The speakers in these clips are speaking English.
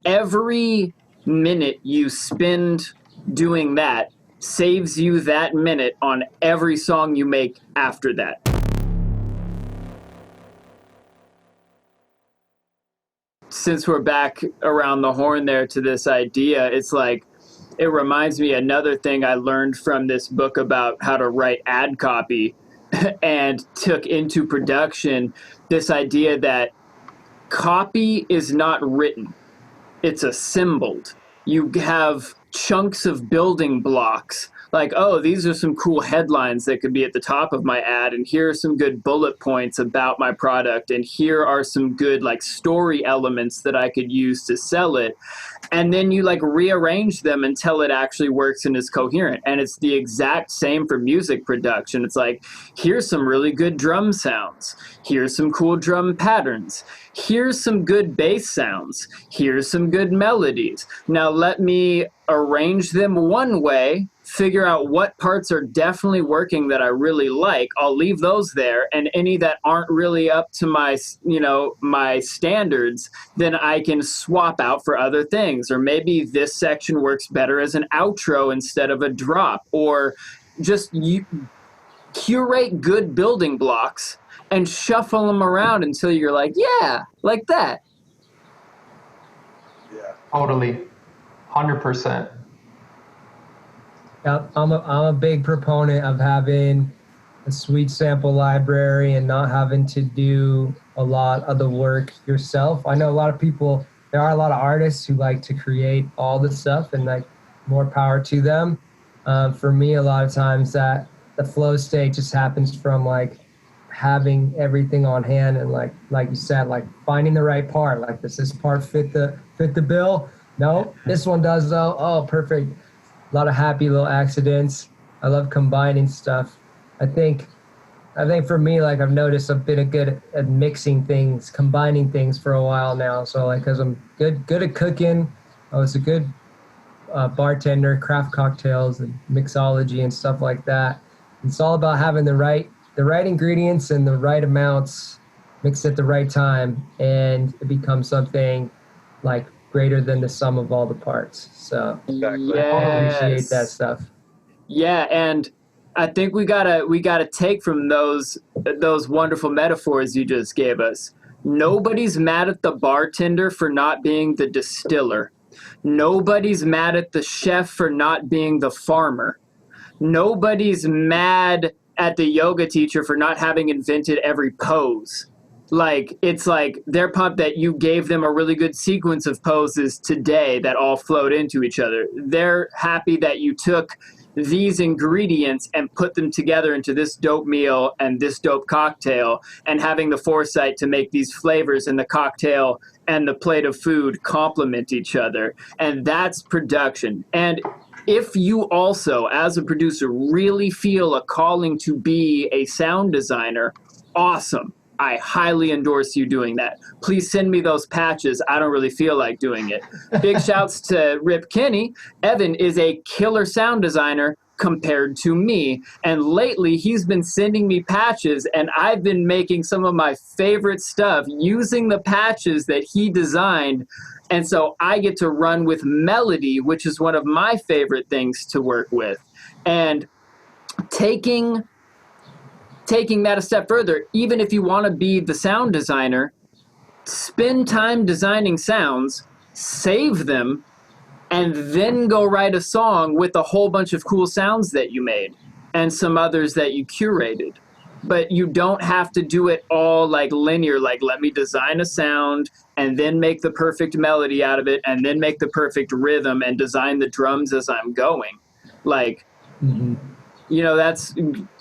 every minute you spend doing that saves you that minute on every song you make after that. Since we're back around the horn there to this idea, it's like, it reminds me another thing I learned from this book about how to write ad copy and took into production, this idea that copy is not written, it's assembled. You have chunks of building blocks, like, oh, these are some cool headlines that could be at the top of my ad, and here are some good bullet points about my product, and here are some good like story elements that I could use to sell it. And then you like rearrange them until it actually works and is coherent. And it's the exact same for music production. It's like, here's some really good drum sounds, here's some cool drum patterns, here's some good bass sounds, here's some good melodies. Now let me arrange them one way, figure out what parts are definitely working that I really like. I'll leave those there, and any that aren't really up to my, my standards, then I can swap out for other things. Or maybe this section works better as an outro instead of a drop, or just curate good building blocks and shuffle them around until you're like, yeah, like that. Yeah, totally. 100%. Yeah, I'm a big proponent of having a sweet sample library and not having to do a lot of the work yourself. I know a lot of people, there are a lot of artists who like to create all the stuff, and like, more power to them. For me, a lot of times that the flow state just happens from like having everything on hand, and like you said, like finding the right part. Like, does this part fit the bill? No, this one does though. Oh, perfect. A lot of happy little accidents. I love combining stuff. I think for me, like, I've noticed I've been good at mixing things, combining things for a while now. So like, cause I'm good at cooking. I was a good bartender, craft cocktails and mixology and stuff like that. It's all about having the right ingredients and the right amounts mixed at the right time, and it becomes something like greater than the sum of all the parts. So exactly. I appreciate that stuff. Yeah, and I think we gotta take from those wonderful metaphors you just gave us. Nobody's mad at the bartender for not being the distiller. Nobody's mad at the chef for not being the farmer. Nobody's mad at the yoga teacher for not having invented every pose. Like, it's like they're pumped that you gave them a really good sequence of poses today that all flowed into each other. They're happy that you took these ingredients and put them together into this dope meal and this dope cocktail, and having the foresight to make these flavors in the cocktail and the plate of food complement each other. And that's production. And if you also, as a producer, really feel a calling to be a sound designer, awesome. I highly endorse you doing that. Please send me those patches. I don't really feel like doing it. Big shouts to Rip Kinney. Evan is a killer sound designer compared to me. And lately he's been sending me patches, and I've been making some of my favorite stuff using the patches that he designed. And so I get to run with melody, which is one of my favorite things to work with. And taking that a step further, even if you want to be the sound designer, spend time designing sounds, save them, and then go write a song with a whole bunch of cool sounds that you made and some others that you curated. But you don't have to do it all like linear, like, let me design a sound and then make the perfect melody out of it and then make the perfect rhythm and design the drums as I'm going. Like, that's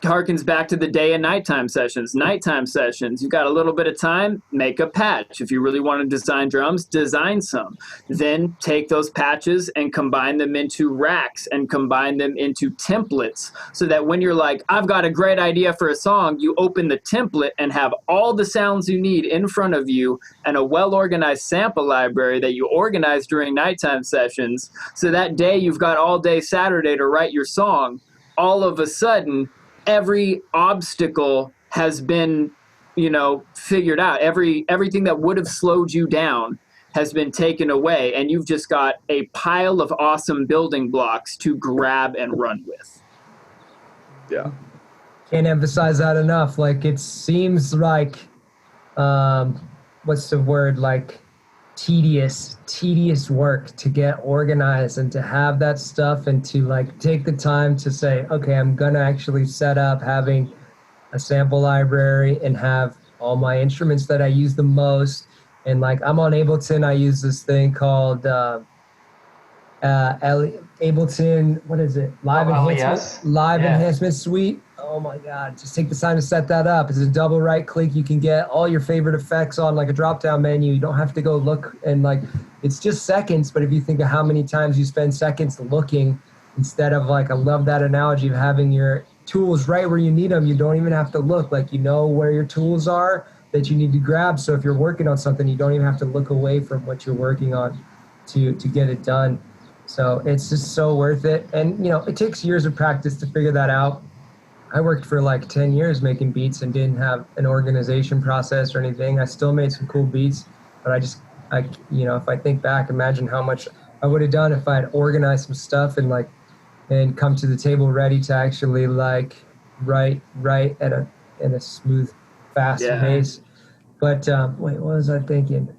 harkens back to the day and nighttime sessions. Nighttime sessions, you got a little bit of time, make a patch. If you really want to design drums, design some. Then take those patches and combine them into racks and combine them into templates, so that when you're like, I've got a great idea for a song, you open the template and have all the sounds you need in front of you and a well-organized sample library that you organize during nighttime sessions. So that day you've got all day Saturday to write your song. All of a sudden, every obstacle has been, figured out. Everything that would have slowed you down has been taken away, and you've just got a pile of awesome building blocks to grab and run with. Yeah. Can't emphasize that enough. Like, it seems like, what's the word? Like, tedious work to get organized and to have that stuff and to like take the time to say, okay, I'm gonna actually set up having a sample library and have all my instruments that I use the most. And like, I'm on Ableton, I use this thing called Ableton, what is it? Live Enhancement Suite. Oh my God, just take the time to set that up. It's a double right click. You can get all your favorite effects on like a drop down menu. You don't have to go look, and like, it's just seconds. But if you think of how many times you spend seconds looking, instead of like, I love that analogy of having your tools right where you need them. You don't even have to look, like, you know where your tools are that you need to grab. So if you're working on something, you don't even have to look away from what you're working on to get it done. So it's just so worth it. And, you know, it takes years of practice to figure that out. I worked for like 10 years making beats and didn't have an organization process or anything. I still made some cool beats, but I you know, if I think back, imagine how much I would have done if I had organized some stuff and like, and come to the table ready to actually like write at a smooth, fast pace. But wait, what was I thinking?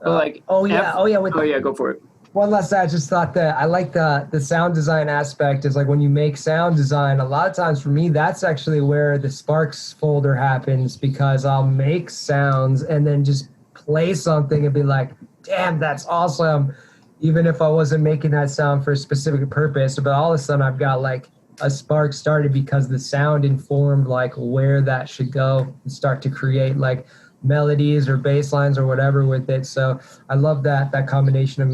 Well, like, go for it. One last thing, I just thought that I like the sound design aspect is like when you make sound design, a lot of times for me, that's actually where the Sparks folder happens, because I'll make sounds and then just play something and be like, damn, that's awesome. Even if I wasn't making that sound for a specific purpose, but all of a sudden I've got like a spark started because the sound informed like where that should go and start to create like melodies or bass lines or whatever with it. So I love that combination of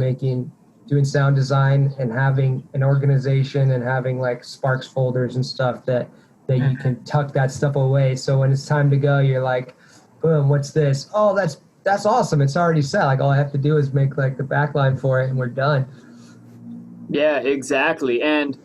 doing sound design and having an organization and having like Sparks folders and stuff that you can tuck that stuff away. So when it's time to go, you're like, boom, what's this? Oh, that's awesome. It's already set. Like, all I have to do is make like the backline for it and we're done. Yeah, exactly. And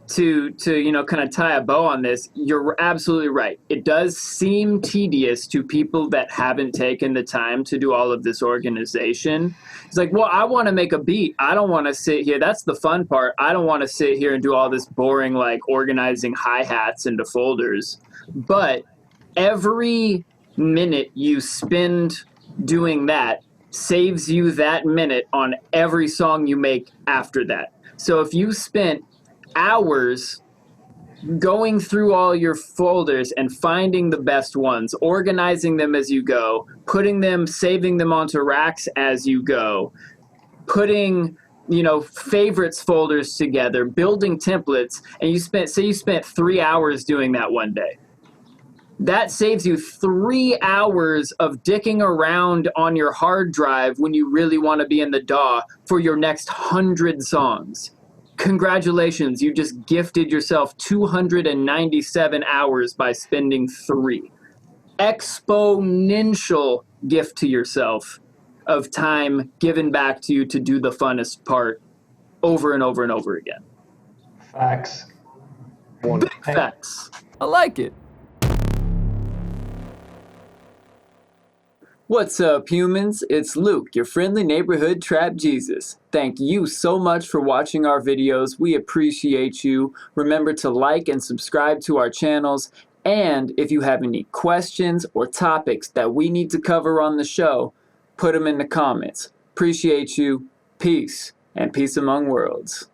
to you know, kind of tie a bow on this, you're absolutely right. It does seem tedious to people that haven't taken the time to do all of this organization. It's like, well, I want to make a beat. I don't want to sit here. That's the fun part. I don't want to sit here and do all this boring, like, organizing hi-hats into folders. But every minute you spend doing that saves you that minute on every song you make after that. So if you spent hours going through all your folders and finding the best ones, organizing them as you go, saving them onto racks as you go, putting, you know, favorites folders together, building templates, and you spent 3 hours doing that one day. That saves you 3 hours of dicking around on your hard drive when you really want to be in the DAW for your next 100 songs. Congratulations, you just gifted yourself 297 hours by spending 3. Exponential gift to yourself of time given back to you to do the funnest part over and over and over again. Facts. Big facts. I like it. What's up, humans? It's Luke, your friendly neighborhood trap Jesus. Thank you so much for watching our videos. We appreciate you. Remember to like and subscribe to our channels. And if you have any questions or topics that we need to cover on the show, put them in the comments. Appreciate you. Peace and peace among worlds.